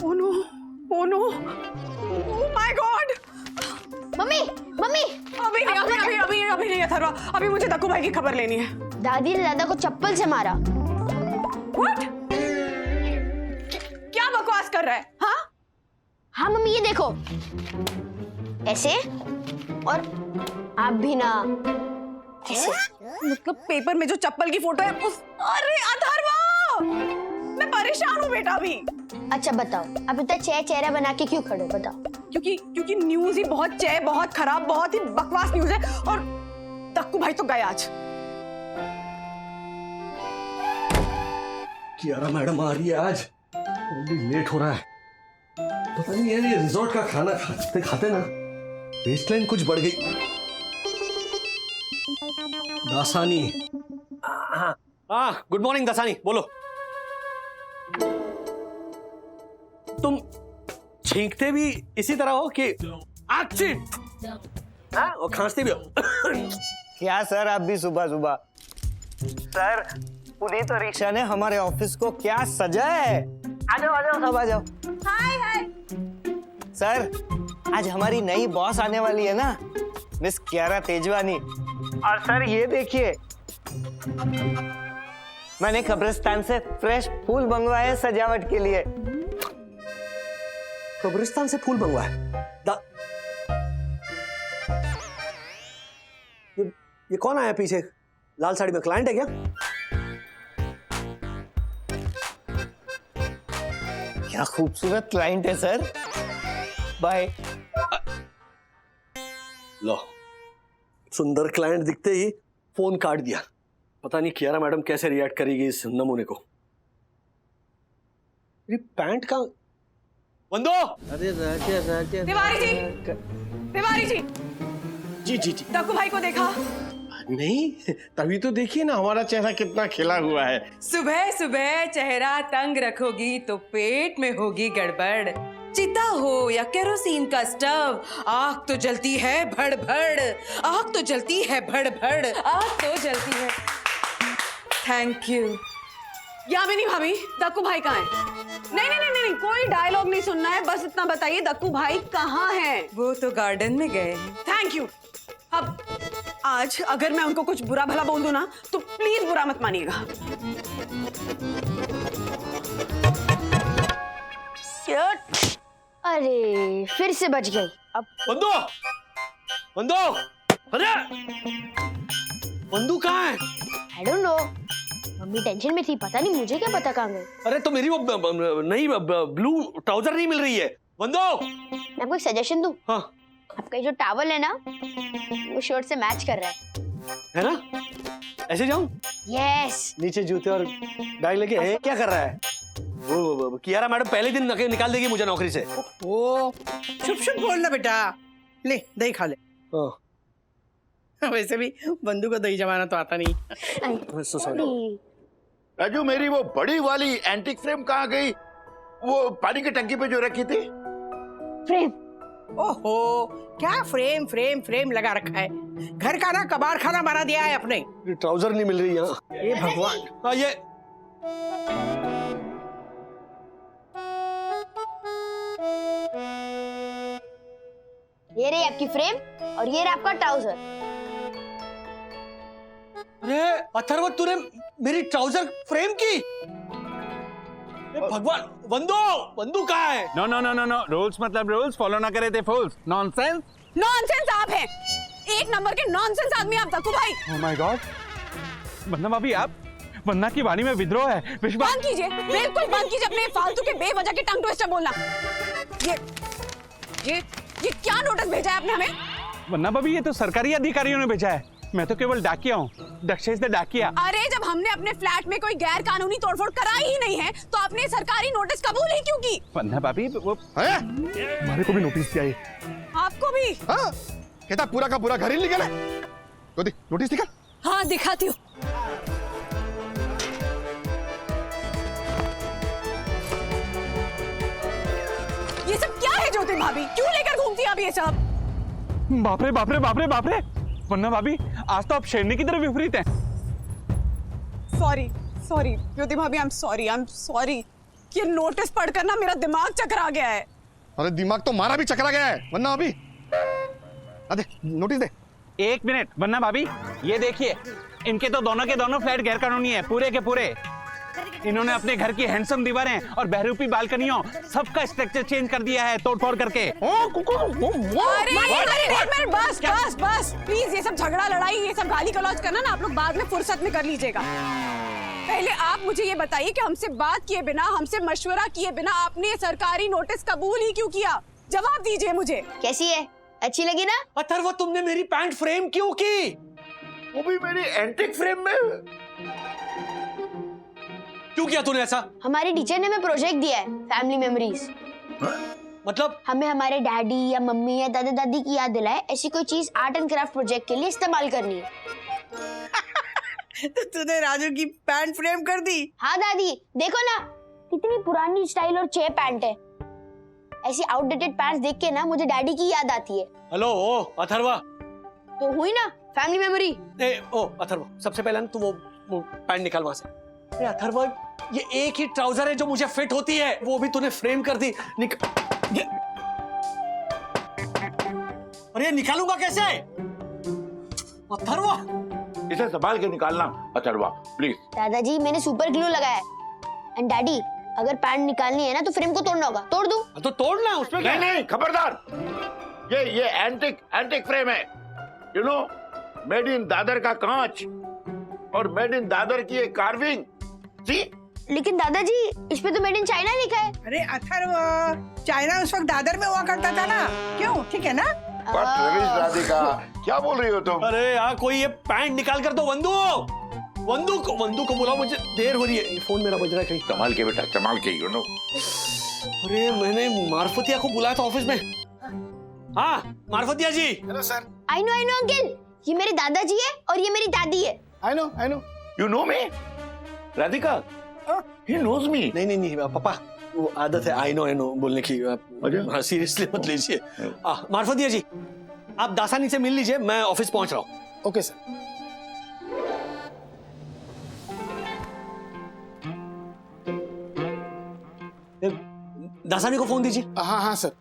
Oh no! Oh no! Oh my God! Mummy mummy अभी नहीं अथर्वा, अभी मुझे दक्कू भाई की खबर लेनी है। दादी ने दादा को चप्पल से मारा। What? क्या बकवास कर रहा है? हाँ? हाँ मम्मी ये देखो, ऐसे, और आप भी ना ऐसे। मतलब पेपर में जो चप्पल की फोटो है उस, अरे अथर्वा, मैं परेशान हूँ बेटा अभी। अच्छा बताओ, अब इतना चेहरा बना के क्यों खड़े हो, बताओ। क्योंकि न्यूज ही बहुत खराब, बहुत ही बकवास न्यूज है, और दक्कू भाई तो गए आज। कियारा मैडम आ रही है आज, लेट हो रहा है। पता नहीं यार, ये रिजॉर्ट का खाना खाते खाते ना बेसलाइन कुछ बढ़ गई। दासानी। हाँ, गुड मॉर्निंग दासानी, बोलो। तुम छींकते भी इसी तरह हो कि आच्छी, हाँ, और खांसते भी हो। क्या सर, आप भी सुबह सुबह। सर, पुनीत और ईशा ने हमारे ऑफिस को क्या सजाया है। आ जाओ सब आ जाओ। हाय। सर, आज हमारी नई बॉस आने वाली है ना, मिस कियारा तेजवानी। और सर ये देखिए, मैंने कब्रिस्तान से फ्रेश फूल मंगवाए हैं सजावट के लिए। कब्रिस्तान से फूल मंगवाए? ये कौन आया पीछे लाल साड़ी में, क्लाइंट है क्या? क्या खूबसूरत क्लाइंट है सर। बाय। लो, सुंदर क्लाइंट दिखते ही फोन काट दिया। पता नहीं कियारा मैडम कैसे रिएक्ट करेगी इस नमूने को। ये पैंट का बंदो। अरे राजा तिवारी जी। जी दक्कू भाई को देखा? नहीं, तभी तो देखिए ना हमारा चेहरा कितना खिला हुआ है। सुबह सुबह चेहरा तंग रखोगी तो पेट में होगी गड़बड़। चिता हो या केरोसिन का स्टव, आग तो जलती है भड़ भड़, आग तो जलती है भड़ भड़, आग तो जलती है। Thank you. यामिनी भाभी, दक्कू भाई कहाँ हैं? नहीं, कोई डायलॉग नहीं सुनना है, बस इतना बताइए दक्कू भाई कहाँ हैं? वो तो गार्डन में गए हैं। Thank you. अब आज अगर मैं उनको कुछ बुरा भला बोल दूं ना, तो प्लीज बुरा मत मानिएगा। अरे फिर से बच गई। अब बंदो, अरे बंदू कहाँ है? I don't know, mummy tension में थी, पता नहीं, मुझे क्या पता कहाँ गए। अरे तो मेरी वो नहीं ब्लू ट्राउजर नहीं मिल रही है। बंदो, मैं आपको एक सजेशन दूं? हाँ, आपका ये जो टॉवल है ना, वो शर्ट से मैच कर रहा है ना? ऐसे जाऊं? यस। नीचे जूते और बैग लेके क्या कर रहा है? वो कियारा मैडम पहले दिन निकाल देगी मुझे नौकरी से। ओ, चुप बोलना बेटा। ले दही खा ले। वैसे भी बंदू को दही जमाना तो आता नहीं। सॉरी। राजू, मेरी वो बड़ी वाली एंटीक फ्रेम कहाँ गई? वो पानी की टंकी पे जो रखी थी। फ्रेम? ओहो, क्या फ्रेम लगा रखा है। घर का ना कबाड़ खाना बना दिया है अपने। ट्राउजर नहीं मिल रही यहाँ। ये भगवान। हाँ, ये रही आपकी फ्रेम और ये रहा आपका ट्राउजर। अरे अथर्व, तूने मेरी ट्राउजर फ्रेम की? भगवान, बंदू कहाँ है? नो, रूल्स मतलब रूल्स, फॉलो ना करे थे फूल्स। नॉनसेंस आप हैं, एक नंबर के नॉनसेंस आदमी आप दक्कू भाई। ओह माय गॉड, वंदना भाभी, आप वंदना की वाणी में विद्रोह है। विश्वास बंद कीजिए, बिल्कुल बंद कीजिए अपने फालतू के बेवजह के टंग ट्विस्टर बोलना। ये क्या नोटिस भेजा है आपने हमें? वंदना भाभी, ये तो सरकारी अधिकारियों ने भेजा है, मैं तो केवल डाकिया हूँ, दक्षेश द डाकिया। अरे जब हमने अपने फ्लैट में कोई गैर कानूनी तोड़फोड़ कराई ही नहीं है, तो आपने सरकारी नोटिस कबूल ही क्यों की? वंदना भाभी, वो हमारे को भी नोटिस दिया ये। आपको भी? हाँ, कहता पूरा का पूरा घर ही निकला। तो नोटिस दिखा। हाँ, दिखाती हूँ। ये सब क्या है ज्योति भाभी, क्यों लेकर घूमती हैं आप ये सब? बाप रे, वंदना भाभी, आज तो आप शेरनी की तरह विपरीत हैं। सॉरी ज्योति भाभी, आई एम सॉरी। ये नोटिस पढ़कर ना मेरा दिमाग चकरा गया है। अरे दिमाग तो मारा भी चकरा गया है, वरना अभी अरे नोटिस दे। 1 मिनट वरना भाभी, ये देखिए, इनके तो दोनों के दोनों फ्लैट गैरकानूनी है, पूरे के पूरे। इन्होंने अपने घर की हैंडसम दीवारें और बहरूपी बालकनियों सबका स्ट्रक्चर चेंज कर दिया है, तोड़फोड़ करके। अरे बस बस बस प्लीज, ये सब झगड़ा लड़ाई, ये सब गाली गलौज करना ना आप लोग बाद में फुर्सत में कर लीजिएगा। पहले आप मुझे ये बताइए कि हमसे बात किए बिना, हमसे मशवरा किए बिना आपने सरकारी नोटिस कबूल ही क्यों किया? जवाब दीजिए मुझे। कैसी है, अच्छी लगी ना? अथर्व, तुमने मेरी पैंट फ्रेम क्यों की? वो भी मेरी एंटिक फ्रेम में। क्यों किया तूने ऐसा? हमारी टीचर ने हमें प्रोजेक्ट दिया है, फैमिली मेमोरीज। मतलब? हमें हमारे डैडी या मम्मी या दादा दादी की याद दिलाए ऐसी कोई चीज आर्ट एंड क्राफ्ट प्रोजेक्ट के लिए इस्तेमाल करनी है। तो तूने राजू की पैंट फ्रेम कर दी? हाँ दादी, देखो ना कितनी पुरानी स्टाइल और चे पैंट है। ऐसी आउटडेटेड पैंट्स देख के ना मुझे डैडी की याद आती है। हेलो ओ अथर्वा, तो हुई ना फैमिली मेमोरी। ओ अथर्वा, सबसे पहले ना तू वो पैंट निकाल वहां से। अरे अथर्वा, ये एक ही ट्राउजर है जो मुझे फिट होती है, वो भी तूने फ्रेम कर दी। अरे ये निकालूंगा कैसे? अथर्वा, इसे संभाल के निकालना अथर्वा प्लीज। दादाजी मैंने सुपर ग्लू लगाया है। एंड डैडी, अगर पैंट निकालनी है ना तो फ्रेम को तोड़ना होगा, तोड़ दूं? तो तोड़ना, उसमें क्या? नहीं, खबरदार, ये एंटिक फ्रेम है, you know, made in Dadar का कांच और मेड इन दादर की एक कार्विंग। सी? लेकिन दादाजी इस पे तो मेड इन चाइना लिखा है। अरे अथर्व, चाइना उस वक्त दादर में हुआ करता था ना, क्यों? ठीक है ना? राधिका, क्या बोल रही हो तुम? अरे यार, कोई ये पैंट निकाल कर दो। वंदू को बुलाओ, मुझे देर हो रही है। फोन मेरा बज रहा है कहीं। संभाल के बेटा, संभाल के, यू नो। अरे मैंने मार्फतिया को बुलाया था ऑफिस में। हाँ Marfatiya ji. Hello sir. I know uncle, ये मेरे दादाजी है और ये मेरी दादी है। I know. You know me? Radhika, he knows me. नहीं पापा, वो आदत है आई नो बोलने की। हाँ, सीरियसली मत लीजिए। मार्फतिया जी, आप दासानी से मिल लीजिए, मैं ऑफिस पहुंच रहा हूँ। Okay sir. दासानी को फोन दीजिए। हाँ सर।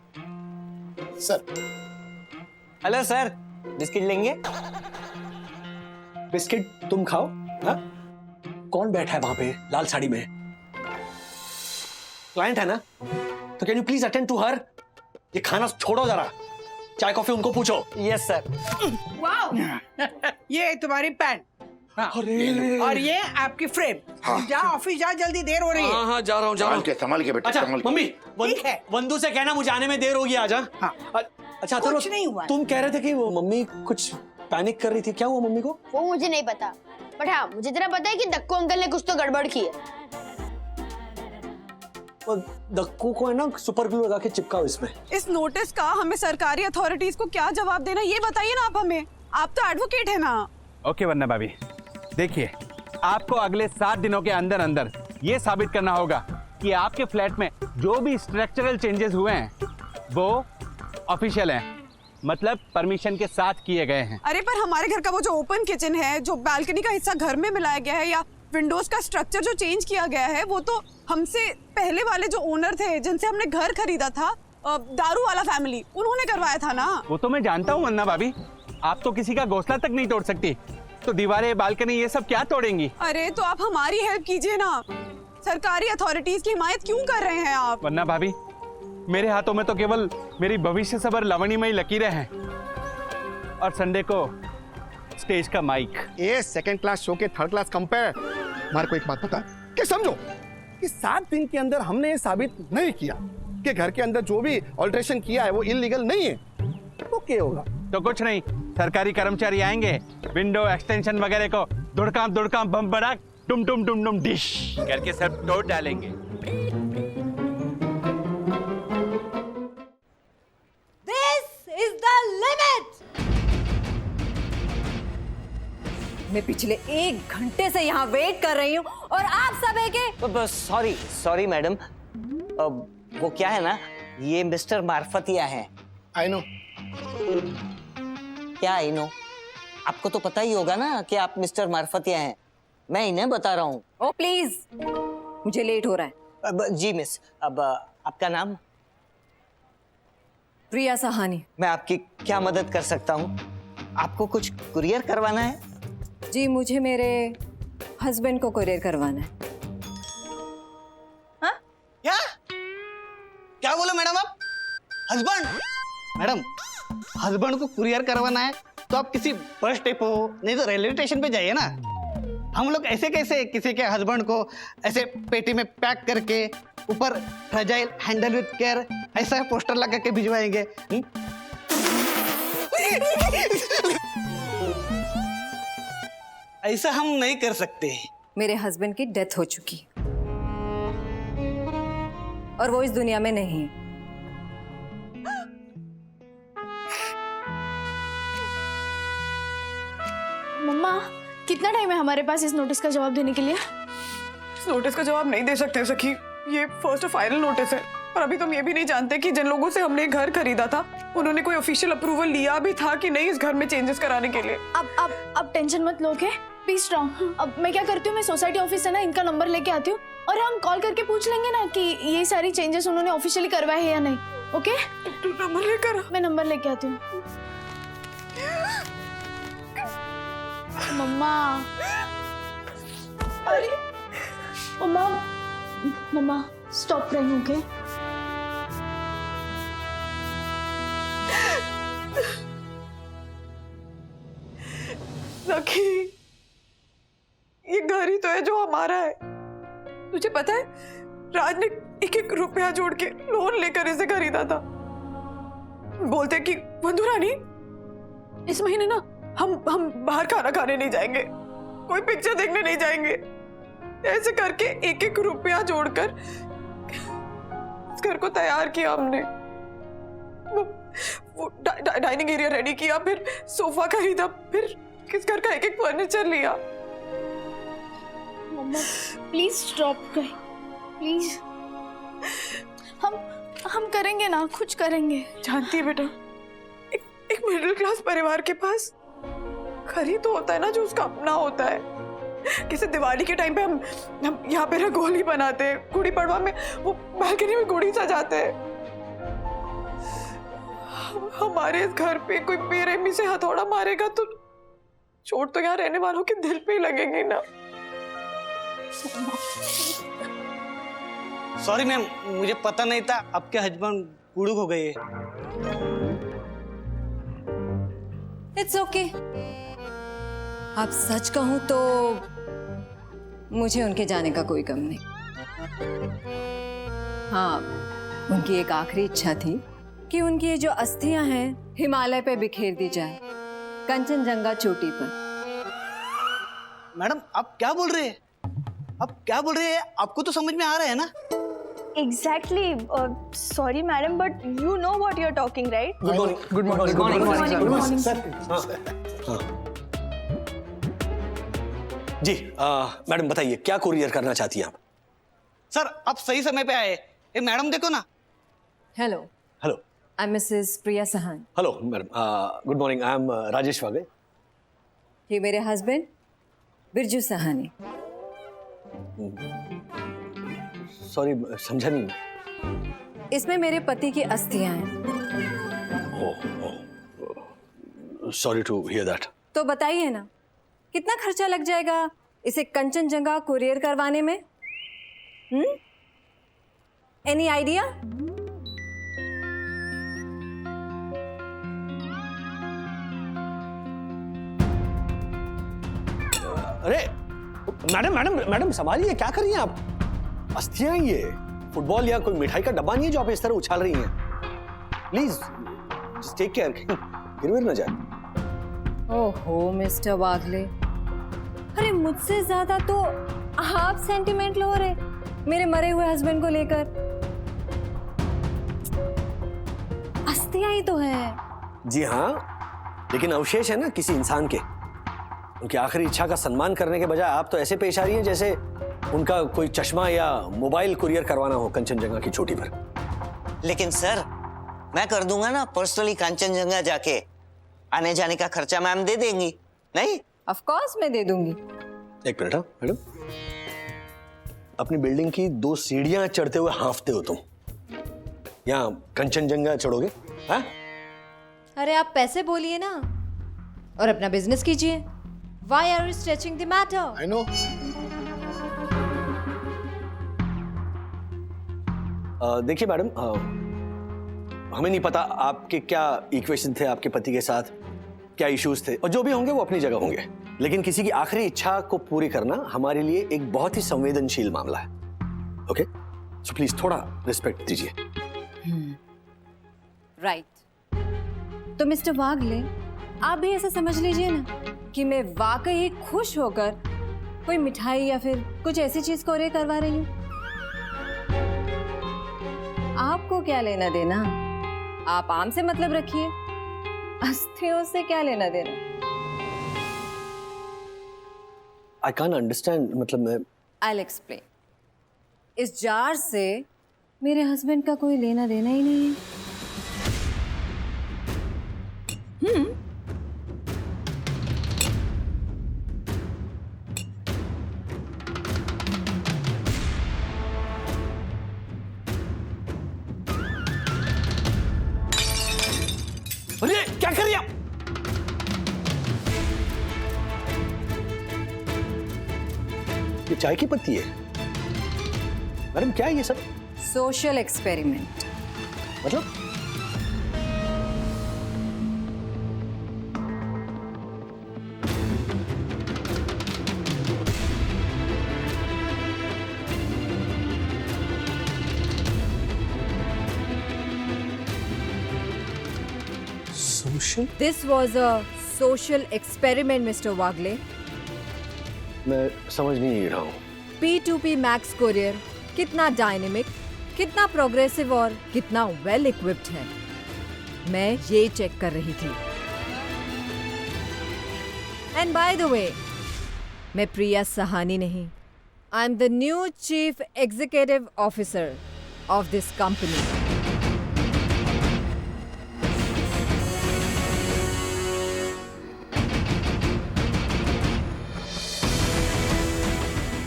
हेलो सर, बिस्किट लेंगे? बिस्किट तुम खाओ। हाँ? कौन बैठा है वहां पे लाल साड़ी में? क्लाइंट है ना? तो can you please attend to her? ये खाना छोड़ो जरा, चाय कॉफी उनको पूछो। Yes sir. वाओ, ये तुम्हारी पैंट। हाँ। और ये आपकी फ्रेम। हाँ। जा ऑफिस जा, जल्दी देर हो रही है। हाँ जा रहा हूँ। संभाल के बेटा, अच्छा संभाल के। मम्मी, ठीक है। वंदू से कहना मुझे आने में देर होगी आज। हाँ। अच्छा कुछ नहीं हुआ। तुम कह रहे थे कि वो मम्मी कुछ पैनिक कर रही थी, क्या हुआ मम्मी को? वो मुझे नहीं पता, बट हाँ मुझे इतना पता है कि दक्कू अंकल ने कुछ तो गड़बड़ की है। दक्कू को है ना सुपर ग्लू लगा के चिपकाओ इसमें। इस नोटिस का हमें सरकारी अथॉरिटीज को क्या जवाब देना, ये बताइए ना आप हमें। आप तो एडवोकेट है ना। ओके वरना भाभी, देखिए, आपको अगले 7 दिनों के अंदर अंदर ये साबित करना होगा कि आपके फ्लैट में जो भी स्ट्रक्चरल चेंजेस हुए हैं वो ऑफिशियल हैं, मतलब परमिशन के साथ किए गए हैं। अरे पर हमारे घर का वो जो ओपन किचन है, जो बालकनी का हिस्सा घर में मिलाया गया है, या विंडोज का स्ट्रक्चर जो चेंज किया गया है, वो तो हमसे पहले वाले जो ओनर थे जिनसे हमने घर खरीदा था, दारू वाला फैमिली, उन्होंने करवाया था ना। वो तो मैं जानता हूँ वरना भाभी, आप तो किसी का घोंसला तक नहीं तोड़ सकती, तो दीवारें बालकनी ये सब क्या तोड़ेंगी? अरे तो आप हमारी हेल्प कीजिए ना। सरकारी अथॉरिटीज की हिमायत क्यों कर रहे हैं आप? वरना भाभी, मेरे हाथों में तो केवल मेरी भविष्य सबर लवणीमयी लकीरें हैं और संडे को स्टेज का माइक। ये सेकंड क्लास शो के थर्ड क्लास कंपेयर। हमारे को एक बात पता कि समझो कि 7 दिन के अंदर हमने ये साबित नहीं किया कि घर के अंदर जो भी ऑल्ट्रेशन किया है वो इलीगल नहीं है, तो क्या होगा? तो कुछ नहीं, सरकारी कर्मचारी आएंगे, विंडो एक्सटेंशन वगैरह को दुड़काम बम बड़ाक टुम टुम टुम टुम डिश करके सब तोड़ डालेंगे। This is the limit. मैं पिछले 1 घंटे से यहाँ वेट कर रही हूँ और आप सब है के। सॉरी मैडम, वो क्या है ना, ये मिस्टर मार्फतिया हैं। I know. क्या आई नो? आपको तो पता ही होगा ना कि आप मिस्टर मार्फतिया हैं। मैं इन्हें बता रहा हूँ। ओ प्लीज, मुझे लेट हो रहा है। जी मिस, अब आपका नाम? प्रिया सहानी। मैं आपकी क्या मदद कर सकता हूँ? आपको कुछ कुरियर करवाना है? जी, मुझे मेरे हस्बैंड को कुरियर करवाना है। क्या क्या बोले मैडम आप? हस्बैंड? मैडम, हस्बैंड को कुरियर करवाना है तो आप किसी बस डिपो नहीं तो रेलवे स्टेशन पे जाइए ना। हम लोग ऐसे कैसे किसी के हस्बैंड को ऐसे पेटी में पैक करके ऊपर फ्रेजाइल हैंडल विद केयर ऐसा पोस्टर लगा के भिजवाएंगे? ऐसा हम नहीं कर सकते। मेरे हस्बैंड की डेथ हो चुकी और वो इस दुनिया में नहीं है। मम्मा, कितना टाइम है हमारे पास इस नोटिस का जवाब देने के लिए? इस नोटिस का जवाब नहीं दे सकते सखी, ये फर्स्ट और फाइनल नोटिस है। और अभी तुम ये भी नहीं जानते कि जिन लोगों से हमने घर खरीदा था उन्होंने कोई ऑफिशियल अप्रूवल लिया भी था कि नहीं इस घर में चेंजेस कराने के लिए। अब टेंशन मत लो, ओके? B strong. अब मैं क्या करती हूँ, मैं सोसाइटी ऑफिस से ना इनका नंबर लेके आती हूँ और हम कॉल करके पूछ लेंगे ना कि ये सारी चेंजेस उन्होंने ऑफिशियली करवाए हैं या नहीं। ओके? तू नंबर लेकर आ। मैं नंबर लेके आती हूँ। मम्मा, अरे मम्मा, मम्मा स्टॉप क्राइंग, ओके? सखी, ये घर ही तो है जो हमारा है। तुझे पता है राज ने एक एक रुपया जोड़ के लोन लेकर इसे खरीदा था। बोलते कि बंधु रानी, इस महीने ना हम बाहर खाना खाने नहीं जाएंगे, कोई पिक्चर देखने नहीं जाएंगे। ऐसे करके एक एक रुपया जोड़कर इस घर को तैयार किया हमने। वो डाइनिंग एरिया रेडी किया, फिर सोफा खरीदा, फिर किस घर का एक एक फर्नीचर लिया। मम्मा प्लीज स्टॉप क्राइंग, प्लीज। हम करेंगे ना, कुछ करेंगे। जानती है बेटा, एक मिडिल क्लास परिवार के पास घर ही तो होता है ना जो उसका अपना होता है। किसी दिवाली के टाइम पे हम यहाँ पे रंगोली बनाते हैं, गुड़ी पड़वा में वो बालकनी में गुड़ी सजाते हैं। हमारे इस घर पे कोई बेरहमी से हथौड़ा मारेगा तो चोट तो यहाँ रहने वालों के दिल पे ही लगेगी ना। सॉरी मैम, मुझे पता नहीं था आपके हस्बैंड गुड़ुक हो गए। It's okay. आप सच कहूं तो मुझे उनके जाने का कोई गम नहीं। हाँ, उनकी एक आखिरी इच्छा थी कि उनकी ये जो अस्थियां हैं हिमालय पे बिखेर दी जाए, कंचनजंगा चोटी पर। मैडम आप क्या बोल रहे हैं? आप क्या बोल रहे हैं? आपको तो समझ में आ रहा है ना? Exactly. Sorry, madam, but you know what you're talking, right? Good morning. Good morning. Good morning. जी मैडम बताइए क्या कुरियर करना चाहती हैं आप? सर आप सही समय पे आए। ए मैडम देखो ना। Hello, hello. I am Mrs Priya Sahani. Hello madam, good morning. I am Rajesh Wage. ये मेरे हस्बैंड बिरजू सहानी। सॉरी, समझा नहीं। इसमें मेरे पति की अस्थियां हैं। Sorry to hear that. तो बताइए ना, कितना खर्चा लग जाएगा इसे कंचनजंगा कुरियर करवाने में? Any idea? अरे मैडम मैडम मैडम संभालिए, क्या कर रही हैं आप? अस्थियां ये फुटबॉल या कोई मिठाई का डब्बा नहीं है जो आप इस तरह उछाल रही हैं। प्लीज जस्ट टेक केयर, गिर विर ना जाए। ओहो मिस्टर वागले, अरे मुझसे ज्यादा तो आप सेंटिमेंट लो रहे मेरे मरे हुए हस्बैंड को लेकर। अस्थियां ही तो है। जी हाँ, लेकिन अवशेष है ना किसी इंसान के। उनकी आखिरी इच्छा का सम्मान करने के बजाय आप तो ऐसे पेश आ रही हैं जैसे उनका कोई चश्मा या मोबाइल कुरियर करवाना हो कंचनजंगा की चोटी पर। लेकिन सर मैं कर दूंगा ना पर्सनली कंचनजंगा जाके। आने जाने का खर्चा मैम दे देंगी, नहीं? ऑफ कोर्स मैं दे दूंगी। एक मिनट। हाँ मैडम, अपनी बिल्डिंग की 2 सीढ़ियां चढ़ते हुए हांफते हो तुम। यहाँ कंचनजंगा चढ़ोगे? हाँ? अरे आप पैसे बोलिए ना और अपना बिजनेस कीजिए। Why are you stretching the matter? I know. देखिए मैडम, हमें नहीं पता आपके क्या इक्वेशन थे आपके पति के साथ, क्या इश्यूज थे, और जो भी होंगे वो अपनी जगह होंगे, लेकिन किसी की आखिरी इच्छा को पूरी करना हमारे लिए एक बहुत ही संवेदनशील मामला है। ओके, सो प्लीज थोड़ा रिस्पेक्ट दीजिए। राइट। तो मिस्टर वागले, आप भी ऐसा समझ लीजिए ना कि मैं वाकई खुश होकर कोई मिठाई या फिर कुछ ऐसी चीज को ऑर्डर करवा रही हूँ। आपको क्या लेना देना, आप आम से मतलब रखिए, अस्थियों से क्या लेना देना। आई कांट अंडरस्टैंड, मतलब मैं I'll explain. इस जार से मेरे हस्बैंड का कोई लेना देना ही नहीं है। अरे क्या कर रही आप? ये चाय की पत्ती है मैडम, क्या है ये सब? Social experiment. मतलब social? This was a social experiment, Mr. Wagle. मैं समझ नहीं रहा हूँ। P2P Max Courier कितना डायनेमिक, कितना प्रोग्रेसिव और कितना वेल इक्विप्ड है, मैं ये चेक कर रही थी। एंड बाय द वे, मैं प्रिया सहानी नहीं, I am the new chief executive officer of this company.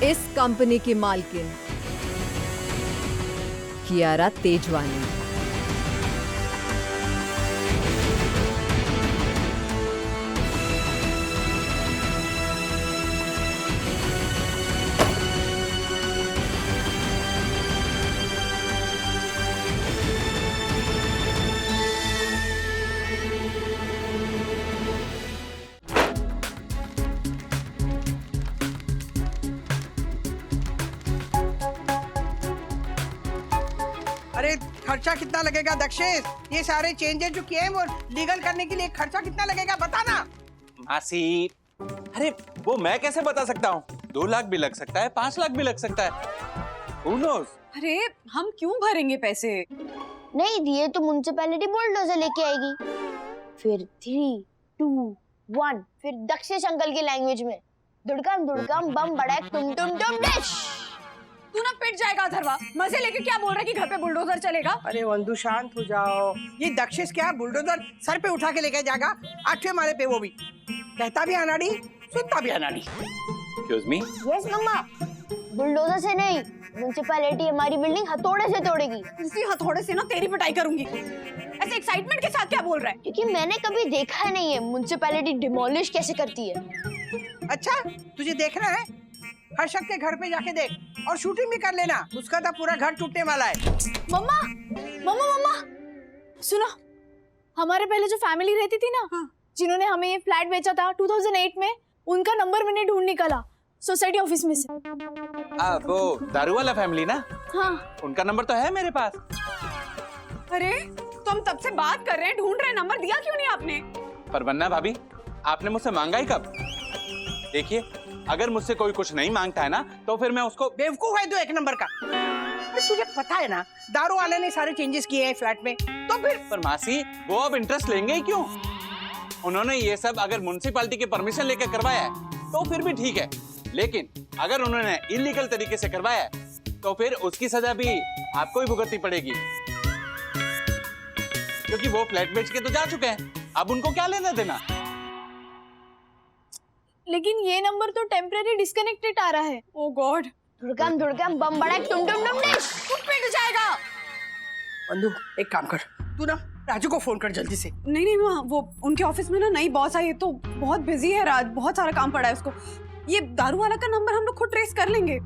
इस कंपनी की मालकिन कियारा तेजवानी। अरे खर्चा कितना लगेगा दक्षेश? ये सारे चेंजेस जो किए हैं वो लीगल करने के लिए खर्चा कितना लगेगा बता ना। मासी, अरे वो मैं कैसे बता सकता हूँ? 2 लाख भी लग सकता है, 5 लाख भी लग सकता है। Who knows? अरे हम क्यों भरेंगे पैसे? नहीं दिए तो म्युनिसिपैलिटी बुलडोजर लेके आएगी। फिर 3, 2, 1 फिर दक्षेश अंकल की लैंग्वेज में दुड़कम दुड़कम बम बड़ैक तुम डिश। तू ना पिट जाएगा अथर्वा। मजे लेके क्या बोल रहा है कि घर पे बुलडोजर चलेगा? अरे वंदू शांत हो जाओ। ये दक्षेश क्या बुलडोजर सर पे उठा के लेके जाएगा 8वें माले पे, वो भी कहता भी अनाड़ी सुनता भी अनाड़ी। Excuse me? यस मम्मा, बुलडोजर से नहीं, म्युनिसिपैलिटी हमारी बिल्डिंग हथौड़े से तोड़ेगी। इसी हथौड़े से ना तेरी पिटाई करूंगी। ऐसे एक्साइटमेंट के साथ क्या बोल रहा है? क्योंकि मैंने कभी देखा नहीं है म्युनिसिपैलिटी डिमोलिश कैसे करती है। अच्छा तुझे देखना है? हर्षद के घर पे जाके देख और शूटिंग भी कर लेना, उसका तो पूरा घर टूटने वाला है। मम्मा मम्मा मम्मा सुनो, हमारे पहले जो फैमिली रहती थी ना, जिन्होंने हमें ये फ्लैट बेचा था 2008 में, उनका नंबर मैंने ढूंढ निकाला सोसाइटी ऑफिस में से। वो दारू वाला फैमिली ना? हाँ, उनका नंबर तो है मेरे पास। अरे तो हम तब से बात कर रहे हैं, ढूंढ रहे हैं, नंबर दिया क्यों नहीं आपने? पर वन्ना भाभी, आपने मुझसे मांगा ही कब? देखिए, अगर मुझसे कोई कुछ नहीं मांगता है ना, तो फिर मैं उसको बेवकूफ है तो 1 नंबर का। तुझे पता है ना दारू वाले ने सारे चेंजेस किए हैं फ्लैट में, तो फिर पर मासी, वो अब इंटरेस्ट लेंगे ही क्यों? उन्होंने ये सब अगर म्युनिसिपैलिटी की परमिशन लेकर करवाया है तो फिर भी ठीक है, लेकिन अगर उन्होंने इलीगल तरीके से करवाया है तो फिर उसकी सजा भी आपको ही भुगतनी पड़ेगी, क्योंकि वो फ्लैट बेच के तो जा चुके हैं। अब उनको क्या लेना देना? लेकिन ये नंबर तो टेम्परेरी डिस्कनेक्टेड आ रहा है। ओ गॉड, धुड़कम बम बड़क टुम टुम टुम डिश। पिट जाएगा। बंधु एक काम कर, तू ना राजू को फोन कर जल्दी से। नहीं नहीं माँ, वो उनके ऑफिस में ना नई बॉस आई है तो बहुत बिजी है राज, बहुत सारा काम पड़ा है उसको। ये दारू वाला का नंबर हम लोग खुद ट्रेस कर लेंगे।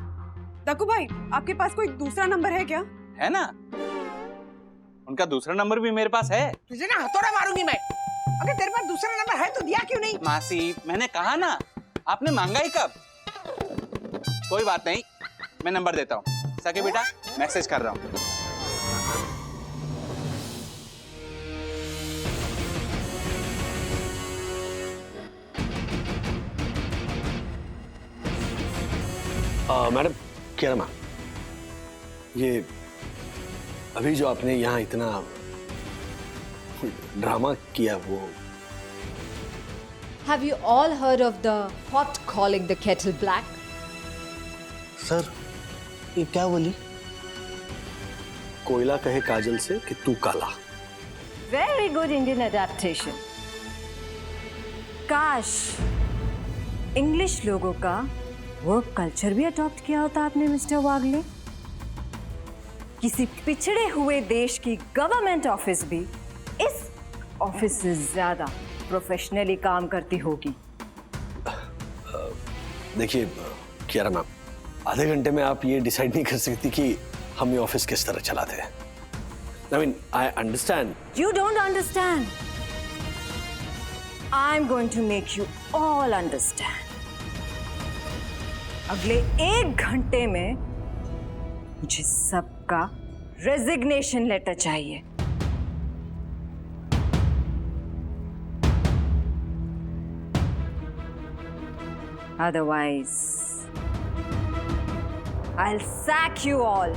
दक्कू भाई, आपके पास कोई दूसरा नंबर है क्या? है ना, उनका दूसरा नंबर भी मेरे पास है। तुझे ना हथौड़ा मारूंगी मैं। अगर तेरे पास दूसरा नंबर है तो दिया क्यों नहीं? मासी, मैंने कहा ना, आपने मांगा ही कब? कोई बात नहीं, मैं नंबर देता हूँ। सके बेटा, मैसेज कर रहा हूँ। मैडम, क्या मैम, ये अभी जो आपने यहाँ इतना ड्रामा किया वो। Have you all heard of the pot calling the kettle black? Sir, ये क्या बोली? कोयला कहे काजल से कि तू काला। Very good Indian adaptation. काश इंग्लिश लोगों का वर्क कल्चर भी अडॉप्ट किया होता आपने मिस्टर वागले। किसी पिछड़े हुए देश की गवर्नमेंट ऑफिस भी इस ऑफिस से ज्यादा प्रोफेशनली काम करती होगी। देखिए कियारा मैम, आधे घंटे में आप ये डिसाइड नहीं कर सकती कि हम ये ऑफिस किस तरह चलाते हैं। I mean, I understand. You don't understand. I'm going to make you all understand. अगले 1 घंटे में मुझे सबका रेजिग्नेशन लेटर चाहिए। Otherwise, I'll sack you all.